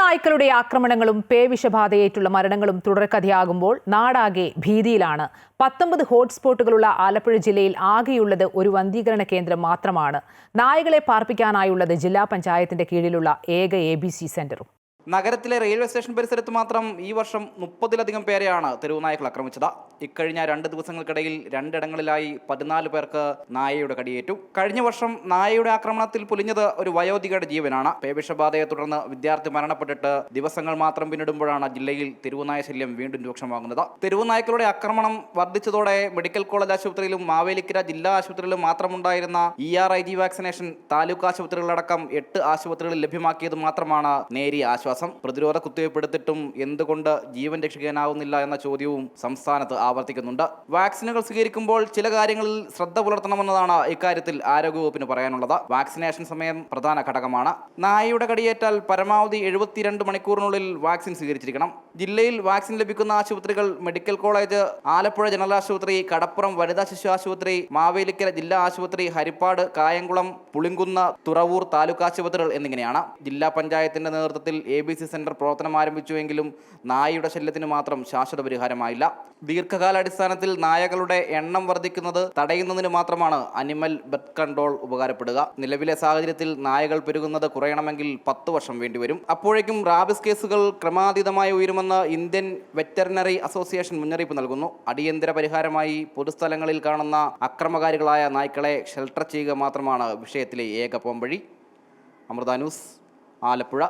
തെരുവുനായ്ക്കളുടെ ആക്രമണങ്ങളും പേവിഷബാധയേറ്റുള്ള മരണങ്ങളും തുടർക്കഥയാകുമ്പോൾ നാടാകെ ഭീതിയിലാണ്. 19 ഹോട്ട്സ്പോട്ടുകളുള്ള ആലപ്പുഴ ജില്ലയിൽ ആകെയുള്ളത് ഒരു വന്ധീകരണ കേന്ദ്രം മാത്രമാണ്. നായകളെ പാർപ്പിക്കാനായുള്ളത് ജില്ലാ പഞ്ചായത്തിന്റെ കീഴിലുള്ള ഏക ABC സെന്ററും. നഗരത്തിലെ റെയിൽവേ സ്റ്റേഷൻ പരിസരത്ത് മാത്രം ഈ വർഷം 30-ലധികം പേരെയാണ് തെരുവുനായ്ക്കൾ ആക്രമിച്ചത്. ഇക്കഴിഞ്ഞ 2 ദിവസങ്ങൾക്കിടയിൽ 2 ഇടങ്ങളിലായി 14 പേർക്ക് നായയുടെ കടിയേറ്റു. കഴിഞ്ഞ വർഷം നായയുടെ ആക്രമണത്തിൽ പൊലിഞ്ഞത് ഒരു വയോധികയുടെ ജീവനാണ്. പേവിഷബാധയെ തുടർന്ന് വിദ്യാർത്ഥി മരണപ്പെട്ടിട്ട് ദിവസങ്ങൾ മാത്രം പിന്നിടുമ്പോഴാണ് ജില്ലയിൽ തെരുവുനായ ശല്യം വീണ്ടും രൂക്ഷമാകുന്നത്. തെരുവുനായ്ക്കളുടെ ആക്രമണം വർദ്ധിച്ചതോടെ മെഡിക്കൽ കോളേജ് ആശുപത്രിയിലും മാവേലിക്കര ജില്ലാ ആശുപത്രിയിലും മാത്രമുണ്ടായിരുന്ന ERIG വാക്സിനേഷൻ താലൂക്ക് ആശുപത്രികളടക്കം 8 ആശുപത്രികളിൽ ലഭ്യമാക്കിയത് മാത്രമാണ് നേരിയ ആശ്വാസം. പ്രതിരോധ കുത്തിവയ്പ്പെടുത്തിട്ടും എന്തുകൊണ്ട് ജീവൻ രക്ഷിക്കാനാവുന്നില്ല എന്ന ചോദ്യവും സംസ്ഥാനത്ത് ആവർത്തിക്കുന്നുണ്ട്. വാക്സിനുകൾ സ്വീകരിക്കുമ്പോൾ ചില കാര്യങ്ങളിൽ ശ്രദ്ധ പുലർത്തണമെന്നതാണ് ഇക്കാര്യത്തിൽ ആരോഗ്യവകുപ്പിന് പറയാനുള്ളത്. വാക്സിനേഷൻ സമയം പ്രധാന ഘടകമാണ്. നായയുടെ കടിയേറ്റാൽ പരമാവധി 72 മണിക്കൂറിനുള്ളിൽ വാക്സിൻ സ്വീകരിച്ചിരിക്കണം. ജില്ലയിൽ വാക്സിൻ ലഭിക്കുന്ന ആശുപത്രികൾ മെഡിക്കൽ കോളേജ്, ആലപ്പുഴ ജനറൽ ആശുപത്രി, കടപ്പുറം വനിതാ ശിശു ആശുപത്രി, മാവേലിക്കര ജില്ലാ ആശുപത്രി, ഹരിപ്പാട്, കായംകുളം, പുളിങ്കുന്ന്, തുറവൂർ താലൂക്ക് ആശുപത്രികൾ എന്നിങ്ങനെയാണ്. ജില്ലാ പഞ്ചായത്തിന്റെ നേതൃത്വത്തിൽ ABC സെന്റർ പ്രവർത്തനം ആരംഭിച്ചുവെങ്കിലും നായയുടെ ശല്യത്തിന് മാത്രം ശാശ്വത പരിഹാരമായില്ല. ദീർഘകാലാടിസ്ഥാനത്തിൽ നായകളുടെ എണ്ണം വർദ്ധിക്കുന്നത് തടയുന്നതിന് മാത്രമാണ് അനിമൽ ബർത്ത് കൺട്രോൾ ഉപകാരപ്പെടുക. നിലവിലെ സാഹചര്യത്തിൽ നായകൾ പെരുകുന്നത് കുറയണമെങ്കിൽ 10 വർഷം വേണ്ടിവരും. അപ്പോഴേക്കും റാബിസ് കേസുകൾ ക്രമാതീതമായി ഉയരുമെന്ന് ഇന്ത്യൻ വെറ്ററിനറി അസോസിയേഷൻ മുന്നറിയിപ്പ് നൽകുന്നു. അടിയന്തര പരിഹാരമായി പൊതുസ്ഥലങ്ങളിൽ കാണുന്ന അക്രമകാരികളായ നായ്ക്കളെ ഷെൽട്ടർ ചെയ്യുക മാത്രമാണ് വിഷയത്തിലെ ഏക പോംവഴി. അമൃത ന്യൂസ്, ആലപ്പുഴ.